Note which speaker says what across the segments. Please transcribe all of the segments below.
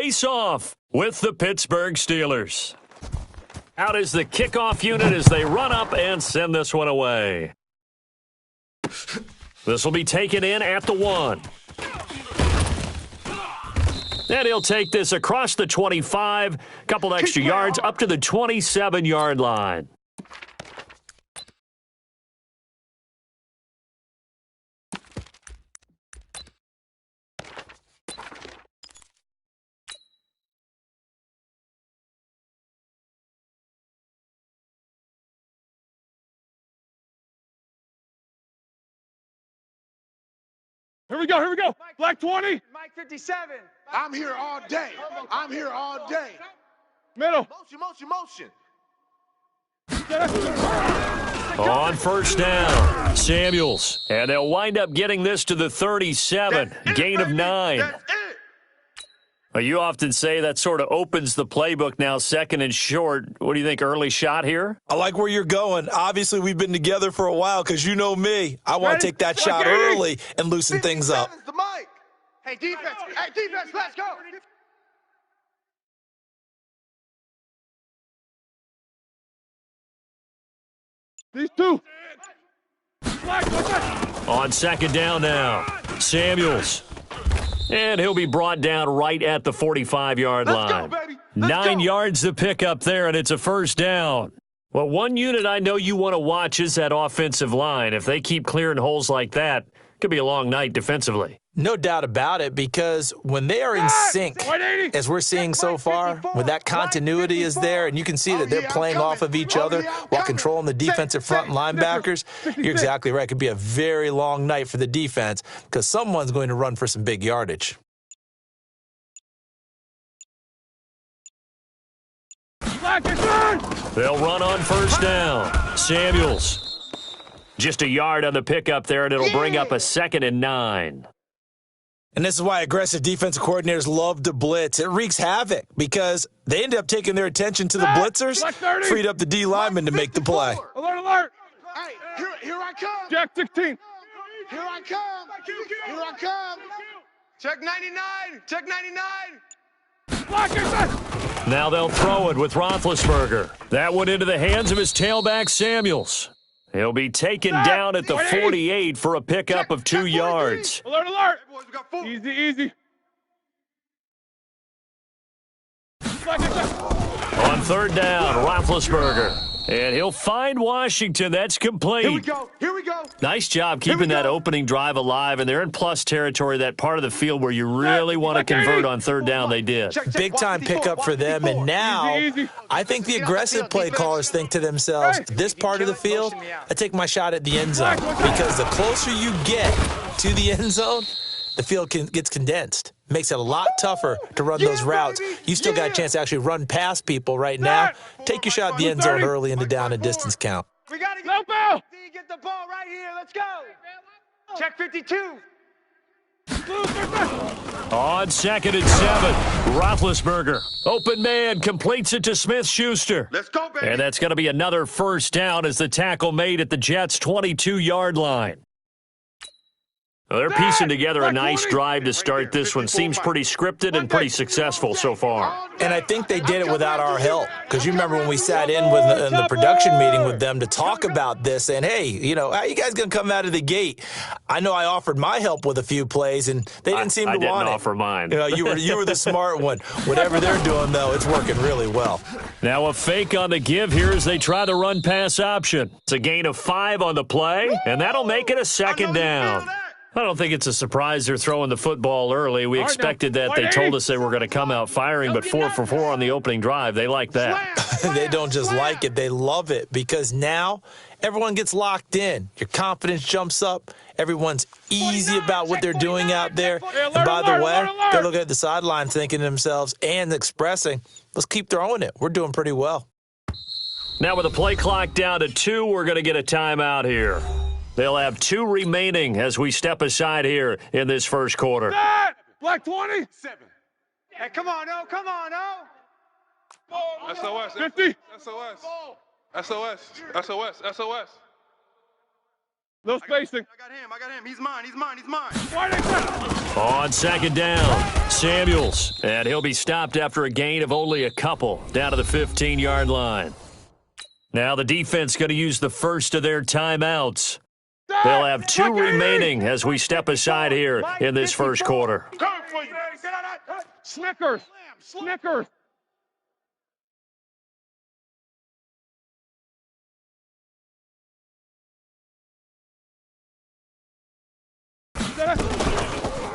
Speaker 1: Face off with the Pittsburgh Steelers. Out is the kickoff unit as they run up and send this one away. This will be taken in at the 1. And he'll take this across the 25, couple extra yards up to the 27-yard line.
Speaker 2: Here we go. Black 20.
Speaker 3: Mike 57.
Speaker 4: I'm here all day.
Speaker 2: Middle.
Speaker 4: Motion.
Speaker 1: On first down, Samuels. And they'll wind up getting this to the 37. Gain of 9.
Speaker 4: That's it.
Speaker 1: Well, you often say that sort of opens the playbook now, second and short. What do you think, early shot here?
Speaker 5: I like where you're going. Obviously, we've been together for a while because you know me. I want to take that shot early and loosen things up.
Speaker 4: The mic. Hey, defense, let's go.
Speaker 2: These two.
Speaker 1: On second down now, Samuels. And he'll be brought down right at the 45-yard line. 9 yards to pick up there, and it's a first down. Well, one unit I know you want to watch is that offensive line. If they keep clearing holes like that, it could be a long night defensively.
Speaker 5: No doubt about it, because when they are in sync, as we're seeing so far, when that continuity is there, and you can see that they're playing off of each other while controlling the defensive front and linebackers, you're exactly right. It could be a very long night for the defense because someone's going to run for some big yardage.
Speaker 1: They'll run on first down. Samuels. Just a yard on the pickup there, and it'll bring up a 2nd and 9.
Speaker 5: And this is why aggressive defensive coordinators love to blitz. It wreaks havoc because they end up taking their attention to the blitzers, freed up the D lineman to make the play.
Speaker 2: Alert.
Speaker 4: Hey, here I come.
Speaker 2: Jack 16.
Speaker 4: Here I come.
Speaker 3: Check 99.
Speaker 1: Now they'll throw it with Roethlisberger. That one into the hands of his tailback, Samuels. He'll be taken down at the 48 for a pickup of 2 yards.
Speaker 2: Alert. Easy.
Speaker 1: On third down, Roethlisberger. And he'll find Washington. That's complete.
Speaker 4: Here we go.
Speaker 1: Nice job keeping that opening drive alive, and they're in plus territory, that part of the field where you really want to convert on third down. They did.
Speaker 5: Big-time pickup for them, and now I think the aggressive play callers think to themselves, this part of the field, I take my shot at the end zone, because the closer you get to the end zone, the field gets condensed. Makes it a lot tougher to run those routes. You still got a chance to actually run past people right now. Take your shot at the end zone early in the down and distance count.
Speaker 3: We got to get the ball right here. Let's go. Check 52.
Speaker 1: On 2nd and 7, Roethlisberger. Open man, completes it to Smith-Schuster.
Speaker 4: Let's go, baby.
Speaker 1: And that's going to be another first down as the tackle made at the Jets' 22-yard line. Well, they're piecing together a nice drive to start this one. Seems pretty scripted and pretty successful so far.
Speaker 5: And I think they did it without our help. Because you remember when we sat in the production meeting with them to talk about this, and hey, how you guys going to come out of the gate? I know I offered my help with a few plays, and they didn't seem to want it.
Speaker 1: I didn't offer mine.
Speaker 5: You were the smart one. Whatever they're doing, though, it's working really well.
Speaker 1: Now a fake on the give here as they try the run-pass option. It's a gain of 5 on the play, and that'll make it a 2nd down. I don't think it's a surprise they're throwing the football early. We expected that. They told us they were going to come out firing, but 4 for 4 on the opening drive. They like that.
Speaker 5: They don't just like it. They love it because now everyone gets locked in. Your confidence jumps up. Everyone's easy about what they're doing out there. And by the way, they're looking at the sidelines thinking to themselves and expressing, let's keep throwing it. We're doing pretty well.
Speaker 1: Now with the play clock down to 2, we're going to get a timeout here. They'll have 2 remaining as we step aside here in this first quarter.
Speaker 2: Black 20.
Speaker 3: 7. Hey, come on, oh.
Speaker 2: SOS. 50.
Speaker 6: SOS.
Speaker 2: No spacing.
Speaker 4: I got him. He's mine.
Speaker 1: On second down, Samuels. And he'll be stopped after a gain of only a couple down to the 15-yard line. Now the defense going to use the first of their timeouts. They'll have 2 remaining as we step aside here in this first quarter.
Speaker 2: Snickers.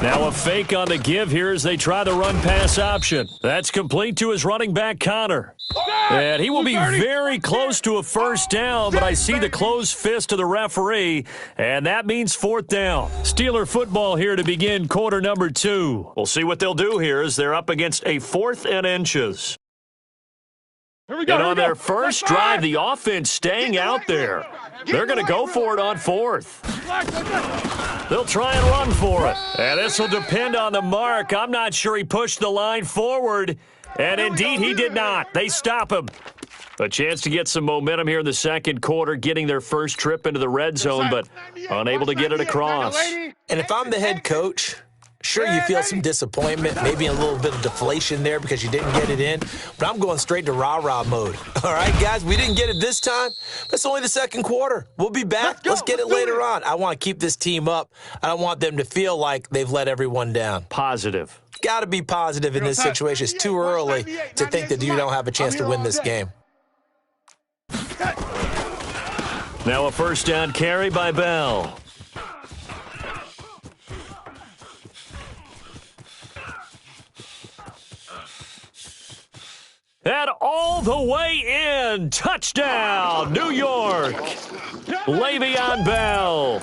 Speaker 1: Now a fake on the give here as they try the run-pass option. That's complete to his running back, Connor. And he will be very close to a first down, but I see the closed fist of the referee, and that means 4th down. Steeler football here to begin quarter number 2. We'll see what they'll do here as they're up against a 4th and inches. And on their first drive, the offense staying out there. They're going to go for it on 4th. They'll try and run for it. And this will depend on the mark. I'm not sure he pushed the line forward. And indeed, he did not. They stop him. A chance to get some momentum here in the second quarter, getting their first trip into the red zone, but unable to get it across.
Speaker 5: And if I'm the head coach, sure, you feel some disappointment, maybe a little bit of deflation there because you didn't get it in, but I'm going straight to rah-rah mode. All right, guys, we didn't get it this time. That's only the second quarter. We'll be back. Let's get it later on. I want to keep this team up. I don't want them to feel like they've let everyone down.
Speaker 1: Positive.
Speaker 5: Got to be positive in this situation. It's too early to think that you don't have a chance to win this game.
Speaker 1: Now a first down carry by Bell. And all the way in, touchdown, New York. Le'Veon Bell,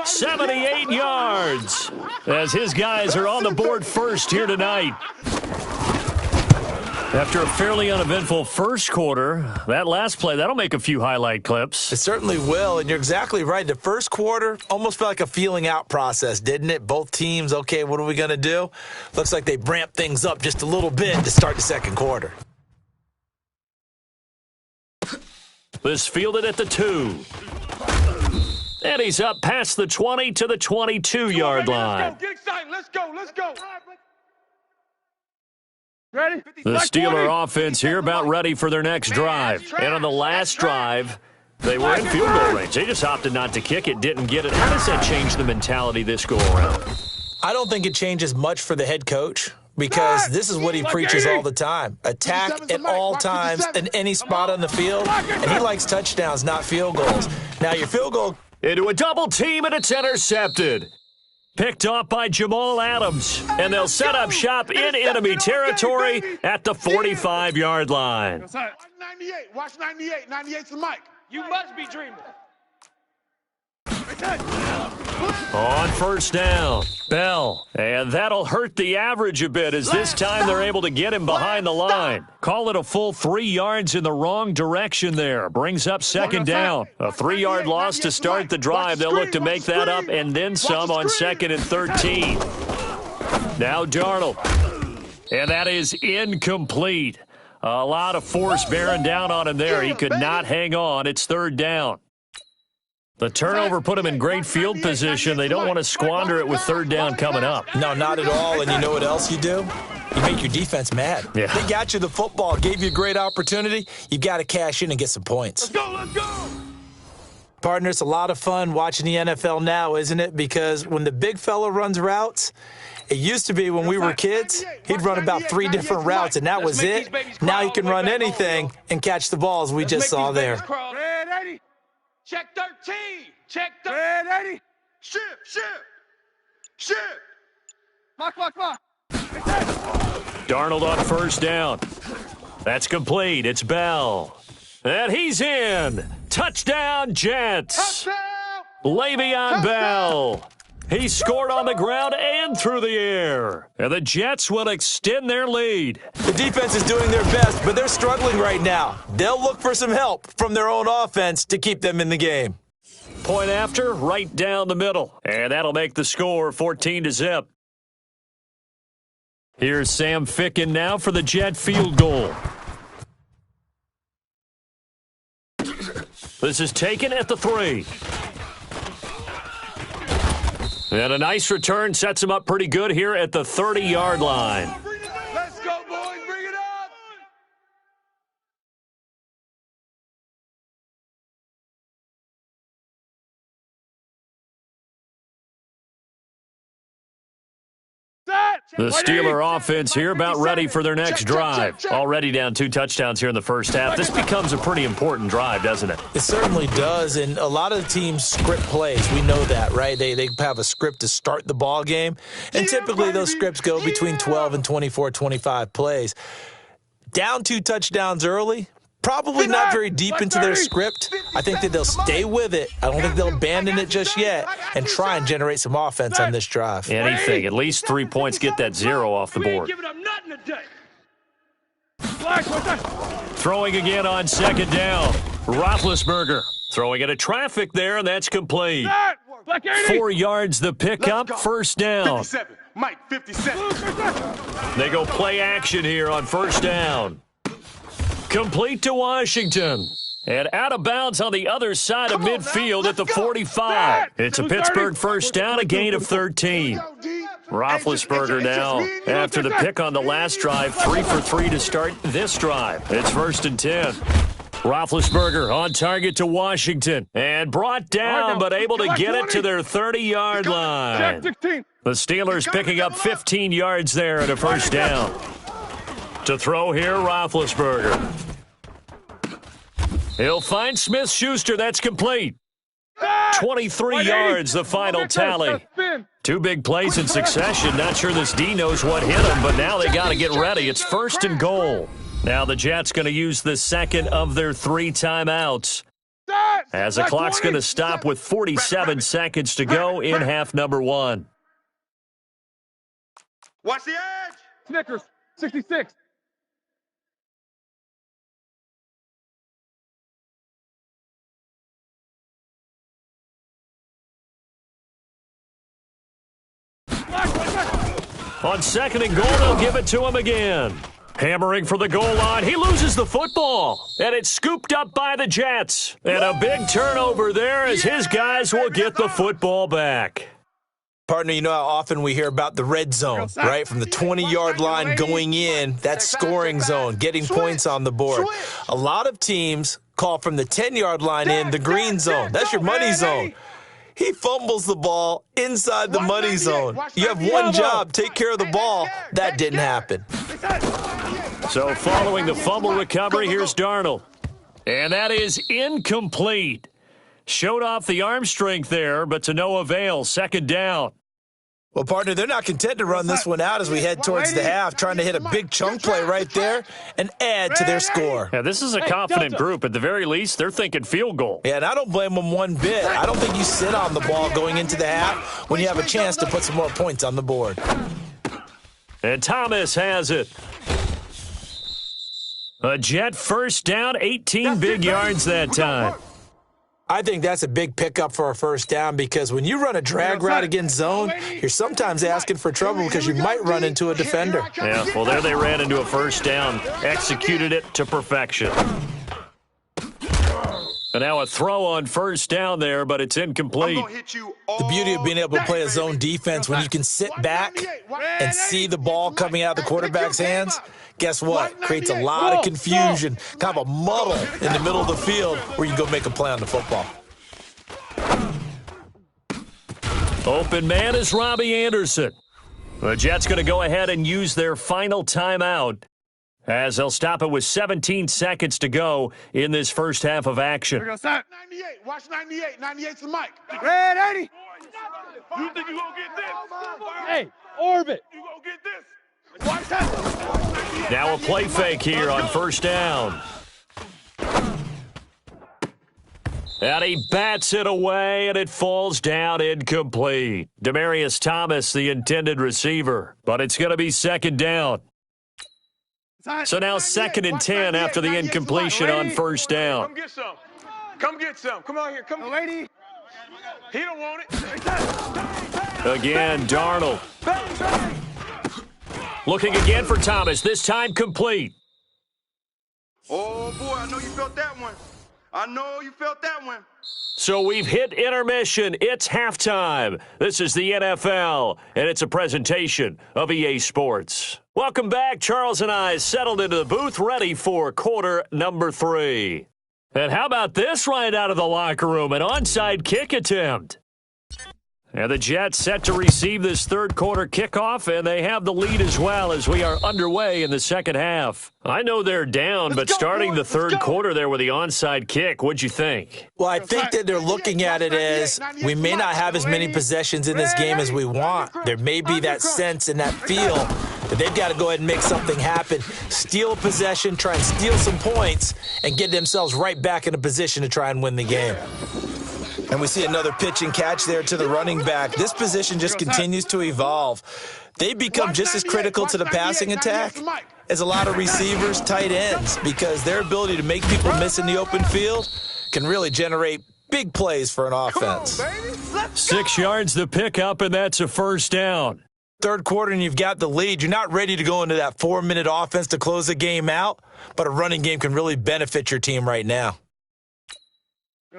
Speaker 1: 78 yards, as his guys are on the board first here tonight. After a fairly uneventful first quarter, that last play, that'll make a few highlight clips.
Speaker 5: It certainly will, and you're exactly right. The first quarter almost felt like a feeling out process, didn't it? Both teams, okay, what are we going to do? Looks like they ramped things up just a little bit to start the second quarter.
Speaker 1: This fielded at the 2. And he's up past the 20 to the 22-yard line.
Speaker 4: Get excited. Let's go.
Speaker 2: Ready?
Speaker 1: The Steeler offense here about ready for their next drive. And on the last drive, they were in field goal range. They just opted not to kick it, didn't get it. How does that change the mentality this go around?
Speaker 5: I don't think it changes much for the head coach because this is what he preaches all the time. Attack at all times in any spot on the field, and he likes touchdowns, not field goals. Now, your field goal...
Speaker 1: Into a double team, and it's intercepted. Picked off by Jamal Adams, and they'll set up shop in enemy territory at the 45-yard line.
Speaker 4: Watch 98. Watch 98. 98's the mic.
Speaker 3: You must be dreaming.
Speaker 1: On first down, Bell. And that'll hurt the average a bit as this time they're able to get him behind the line. Call it a full 3 yards in the wrong direction there. Brings up second down. A 3-yard loss to start the drive. They'll look to make that up and then some on second and 13. Now Darnold. And that is incomplete. A lot of force bearing down on him there. He could not hang on. It's third down. The turnover put them in great field position. They don't want to squander it with third down coming up.
Speaker 5: No, not at all. And you know what else you do? You make your defense mad.
Speaker 1: Yeah.
Speaker 5: They got you the football, gave you a great opportunity. You've got to cash in and get some points.
Speaker 4: Let's go.
Speaker 5: Partner, it's a lot of fun watching the NFL now, isn't it? Because when the big fella runs routes, it used to be when we were kids, he'd run about 3 different routes, and that was it. Now he can run anything and catch the balls we just saw there.
Speaker 3: Check 13. Check 13.
Speaker 4: Ready? Shift.
Speaker 2: Clock.
Speaker 1: Darnold on first down. That's complete. It's Bell. And he's in. Touchdown, Jets. Le'Veon Bell. He scored on the ground and through the air. And the Jets will extend their lead.
Speaker 5: The defense is doing their best, but they're struggling right now. They'll look for some help from their own offense to keep them in the game.
Speaker 1: Point after, right down the middle. And that'll make the score 14-0. Here's Sam Ficken now for the Jet field goal. This is taken at the 3. And a nice return sets him up pretty good here at the 30-yard line.
Speaker 3: Let's go, boys. Bring it up.
Speaker 1: The Steeler offense here about ready for their next drive. Already down 2 touchdowns here in the first half. This becomes a pretty important drive, doesn't it?
Speaker 5: It certainly does, and a lot of the teams script plays. We know that, right? They have a script to start the ball game, and typically those scripts go between 12 and 24, 25 plays. Down 2 touchdowns early, probably not very deep into their script. I think that they'll stay with it. I don't think they'll abandon it just yet and try and generate some offense on this drive.
Speaker 1: Anything. At least 3 points, get that 0 off the board. Throwing again on second down. Roethlisberger throwing into traffic there, and that's complete. 4 yards the pickup, first down.
Speaker 4: 57. Mike, 57.
Speaker 1: They go play action here on first down. Complete to Washington. And out of bounds on the other side of midfield at the 45. It's a Pittsburgh first down, a gain of 13. Roethlisberger now, after the pick on the last drive, 3 for 3 to start this drive. It's 1st and 10. Roethlisberger on target to Washington. And brought down, but able to get it to their 30-yard line. The Steelers picking up 15 yards there at a first down. To throw here, Roethlisberger. He'll find Smith-Schuster. That's complete. 23 yards, the final tally. 2 big plays in succession. Not sure this D knows what hit him, but now they got to get ready. It's 1st and goal. Now the Jets going to use the second of their 3 timeouts. As the clock's going to stop with 47 seconds to go in half number 1.
Speaker 4: Watch the edge.
Speaker 2: Snickers, 66.
Speaker 1: On second and goal, they'll give it to him again. Hammering for the goal line. He loses the football, and it's scooped up by the Jets. And a big turnover there as his guys will get the football back.
Speaker 5: Partner, you know how often we hear about the red zone, right? From the 20-yard line going in, that scoring zone, getting points on the board. A lot of teams call from the 10-yard line in the green zone. That's your money zone. He fumbles the ball inside the money zone. You have one job, take care of the ball. That didn't happen.
Speaker 1: So following the fumble recovery, here's Darnold. And that is incomplete. Showed off the arm strength there, but to no avail. Second down.
Speaker 5: Well, partner, they're not content to run this one out as we head towards the half, trying to hit a big chunk play right there and add to their score.
Speaker 1: Yeah, this is a confident group. At the very least, they're thinking field goal.
Speaker 5: Yeah, and I don't blame them one bit. I don't think you sit on the ball going into the half when you have a chance to put some more points on the board.
Speaker 1: And Thomas has it. A Jet first down, 18 big yards that time.
Speaker 5: I think that's a big pickup for a first down because when you run a drag route against zone, you're sometimes asking for trouble because you might run into a defender.
Speaker 1: Yeah, well, there they ran into a first down, executed it to perfection. And now a throw on first down there, but it's incomplete.
Speaker 5: The beauty of being able to play a zone defense when you can sit back and see the ball coming out of the quarterback's hands, guess what? Creates a lot of confusion, kind of a muddle in the middle of the field where you go make a play on the football.
Speaker 1: Open man is Robbie Anderson. The Jets going to go ahead and use their final timeout as they'll stop it with 17 seconds to go in this first half of action.
Speaker 4: 98. Watch 98. 98's the mic.
Speaker 3: Red 80.
Speaker 2: You think you gonna get this? Hey, orbit. You gonna get this?
Speaker 3: Watch that.
Speaker 1: Now a play fake here on first down. And he bats it away, and it falls down incomplete. Demaryius Thomas, the intended receiver, but it's going to be second down. So now 2nd and 10 after the incompletion on first down.
Speaker 2: Come get some. Come get some. Come on here. Come, lady. He don't want it.
Speaker 1: Again, Darnold. Looking again for Thomas, this time complete.
Speaker 4: Oh, boy, I know you felt that one. I know you felt that one.
Speaker 1: So we've hit intermission. It's halftime. This is the NFL, and it's a presentation of EA Sports. Welcome back. Charles and I settled into the booth, ready for quarter number 3. And how about this right out of the locker room? An onside kick attempt. And the Jets set to receive this third quarter kickoff, and they have the lead as well as we are underway in the second half. I know they're down, but starting the third quarter there with the onside kick, what'd you think?
Speaker 5: Well, I think that they're looking at it as we may not have as many possessions in this game as we want. There may be that sense and that feel that they've got to go ahead and make something happen, steal a possession, try and steal some points, and get themselves right back in a position to try and win the game. And we see another pitch and catch there to the running back. This position just continues to evolve. They become just as critical to the passing attack as a lot of receivers, tight ends, because their ability to make people miss in the open field can really generate big plays for an offense.
Speaker 1: 6 yards the pickup, and that's a first down.
Speaker 5: Third quarter and you've got the lead. You're not ready to go into that 4-minute offense to close the game out, but a running game can really benefit your team right now.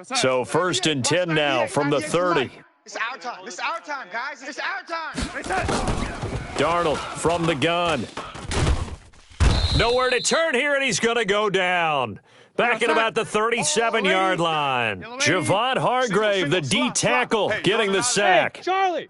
Speaker 1: So 1st and 10 now from the 30.
Speaker 3: It's our time. It's our time, guys. It's our time.
Speaker 1: Darnold from the gun. Nowhere to turn here, and he's going to go down. Back at about the 37-yard line. Javon Hargrave, the D tackle, getting the sack.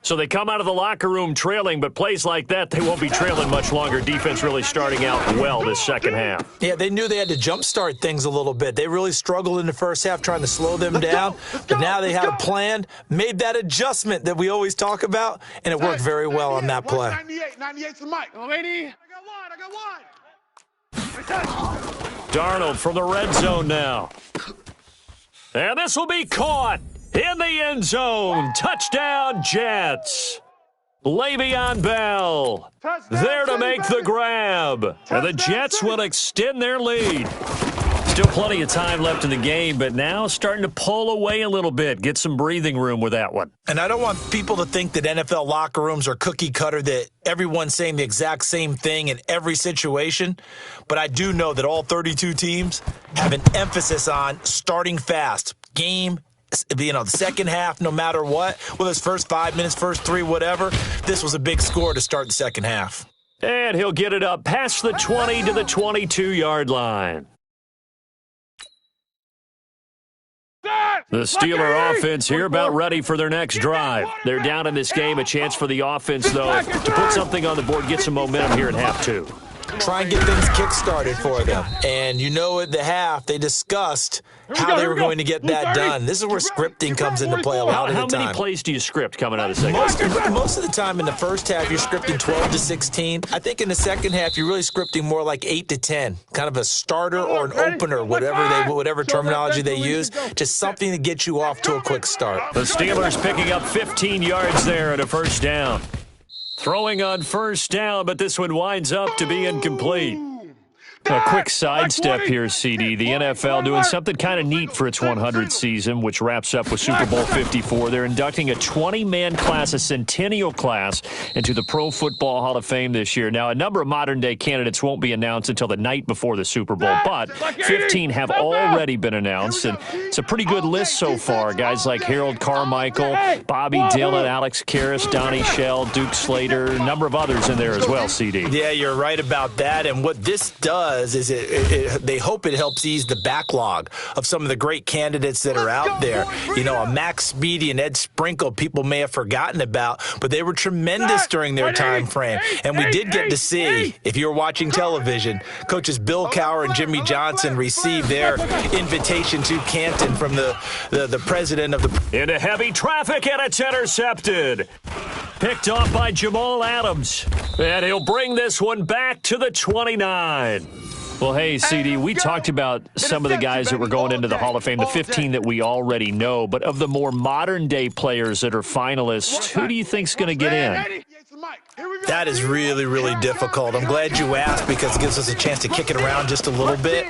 Speaker 1: So they come out of the locker room trailing, but plays like that, they won't be trailing much longer. Defense really starting out well this second half.
Speaker 5: Yeah, they knew they had to jumpstart things a little bit. They really struggled in the first half trying to slow them down, but now they had a plan, made that adjustment that we always talk about, and it worked very well on that play.
Speaker 4: 98's the mic.
Speaker 3: I got one.
Speaker 1: Darnold from the red zone now. And this will be caught in the end zone. Touchdown, Jets. Le'Veon Bell there to make the grab. And the Jets will extend their lead. Still plenty of time left in the game, but now starting to pull away a little bit. Get some breathing room with that one.
Speaker 5: And I don't want people to think that NFL locker rooms are cookie cutter, that everyone's saying the exact same thing in every situation. But I do know that all 32 teams have an emphasis on starting fast. Game, the second half, no matter what, whether it's first 5 minutes, first 3, whatever, this was a big score to start the second half.
Speaker 1: And he'll get it up past the 20 to the 22-yard line. The Steeler offense here about ready for their next drive. They're down in this game. A chance for the offense, though, to put something on the board, get some momentum here in half 2.
Speaker 5: Try and get things kick-started for them. And at the half, they discussed how they were going to get that done. This is where scripting comes into play a lot of the time.
Speaker 1: How many plays do you script coming out of the second half?
Speaker 5: Most of the time in the first half, you're scripting 12 to 16. I think in the second half, you're really scripting more like 8 to 10, kind of a starter or an opener, whatever terminology they use, just something to get you off to a quick start.
Speaker 1: The Steelers picking up 15 yards there and a first down. Throwing on first down, but this one winds up to be incomplete. A quick sidestep here, CD. The NFL doing something kind of neat for its 100th season, which wraps up with Super Bowl 54. They're inducting a 20-man class, a centennial class, into the Pro Football Hall of Fame this year. Now, a number of modern-day candidates won't be announced until the night before the Super Bowl, but 15 have already been announced, and it's a pretty good list so far. Guys like Harold Carmichael, Bobby Dillon, Alex Karras, Donnie Shell, Duke Slater, a number of others in there as well, CD.
Speaker 5: Yeah, you're right about that, and what this does is they hope it helps ease the backlog of some of the great candidates that are out there. A Max Speedy and Ed Sprinkle, people may have forgotten about, but they were tremendous during their time frame. And we did get to see, if you were watching television, coaches Bill Cowher and Jimmy Johnson receive their invitation to Canton from the president of the...
Speaker 1: Into heavy traffic, and it's intercepted. Picked off by Jamal Adams. And he'll bring this one back to the 29. Well, hey, CD, we talked about some of the guys that were going into the Hall of Fame, the 15 that we already know. But of the more modern-day players that are finalists, who do you think's going to get in?
Speaker 5: That is really, really difficult. I'm glad you asked because it gives us a chance to kick it around just a little bit.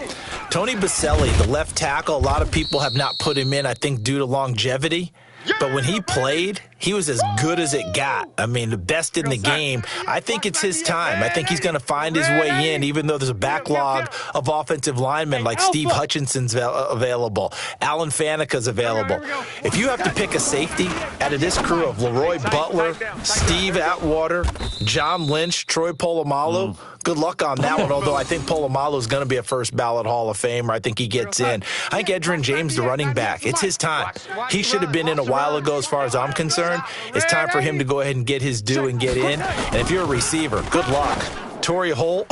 Speaker 5: Tony Baselli, the left tackle, a lot of people have not put him in, I think, due to longevity. But when he played, he was as good as it got. I mean, the best in the game. I think it's his time. I think he's going to find his way in, even though there's a backlog of offensive linemen like Steve Hutchinson's available. Alan Faneca's available. If you have to pick a safety out of this crew of Leroy Butler, Steve Atwater, John Lynch, Troy Polamalu, good luck on that one, although I think Polamalu is going to be a first-ballot Hall of Famer. I think he gets in. I think Edgerrin James, the running back, it's his time. He should have been in a while ago as far as I'm concerned. It's time for him to go ahead and get his due and get in. And if you're a receiver, good luck. Torrey Holt,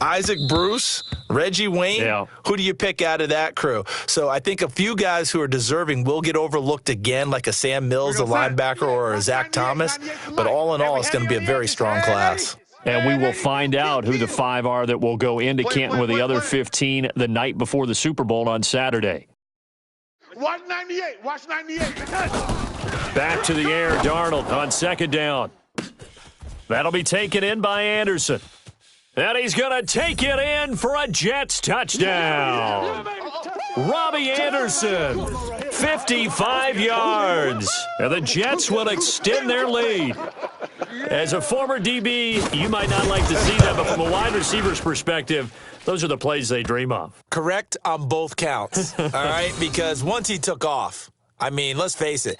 Speaker 5: Isaac Bruce, Reggie Wayne. Who do you pick out of that crew? So I think a few guys who are deserving will get overlooked again, like a Sam Mills, a linebacker, or a Zach Thomas. But all in all, it's going to be a very strong class.
Speaker 1: And we will find out who the 5 are that will go into Canton with the other 15 the night before the Super Bowl on Saturday.
Speaker 4: Watch 98. Watch 98.
Speaker 1: Back to the air, Darnold on second down. That'll be taken in by Anderson. And he's going to take it in for a Jets touchdown. Robbie Anderson, 55 yards. And the Jets will extend their lead. As a former DB, you might not like to see that, but from a wide receiver's perspective, those are the plays they dream of.
Speaker 5: Correct on both counts, all right? Because once he took off, I mean, let's face it,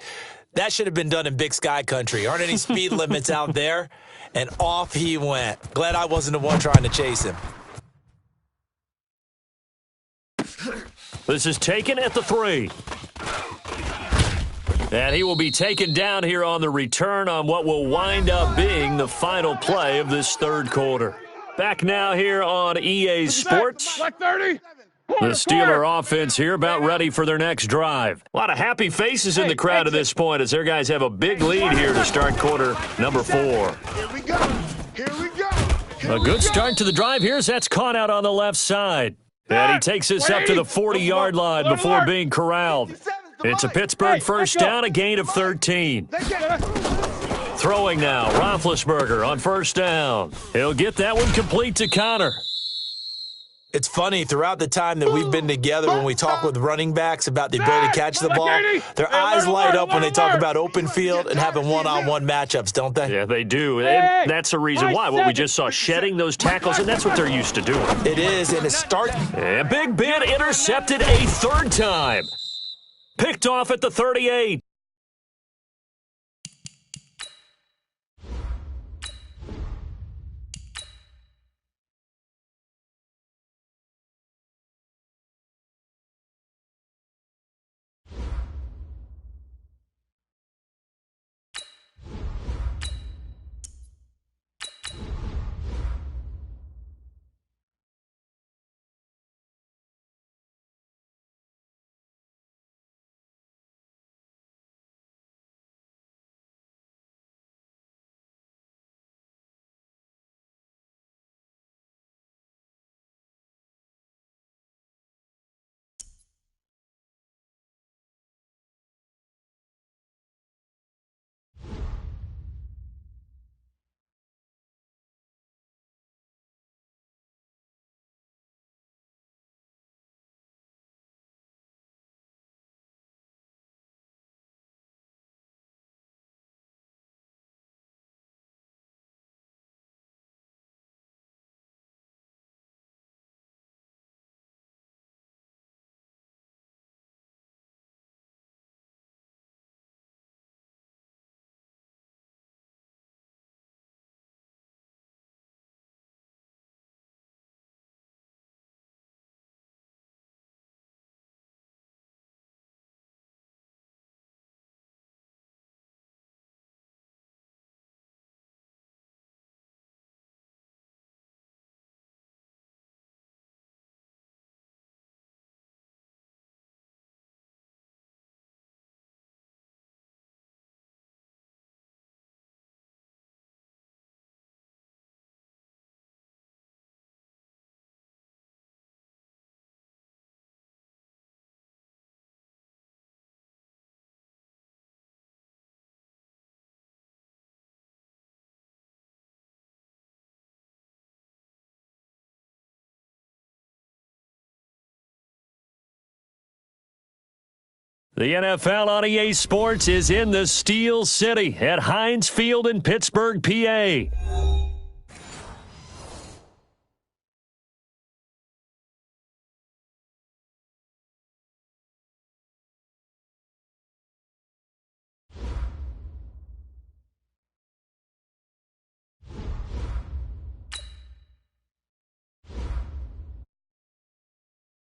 Speaker 5: that should have been done in Big Sky Country. Aren't any speed limits out there? And off he went. Glad I wasn't the one trying to chase him.
Speaker 1: This is taken at the 3. And he will be taken down here on the return on what will wind up being the final play of this third quarter. Back now here on EA Sports.
Speaker 2: Like 30.
Speaker 1: The Steeler offense here about ready for their next drive. A lot of happy faces in the crowd at this point as their guys have a big lead here to start quarter number 4.
Speaker 4: Here we go. Here we go.
Speaker 1: A good start to the drive here as that's caught out on the left side. And he takes this up to the 40-yard line before being corralled. It's a Pittsburgh first down, a gain of 13. Throwing now, Roethlisberger on first down. He'll get that one complete to Connor.
Speaker 5: It's funny, throughout the time that we've been together, when we talk with running backs about the ability to catch the ball, their eyes light up when they talk about open field and having one-on-one matchups, don't they?
Speaker 1: Yeah, they do. And that's the reason why. What we just saw, shedding those tackles, and that's what they're used to doing.
Speaker 5: It is, and it starts.
Speaker 1: And Big Ben intercepted a third time. Picked off at the 38. The NFL on EA Sports is in the Steel City at Heinz Field in Pittsburgh, PA.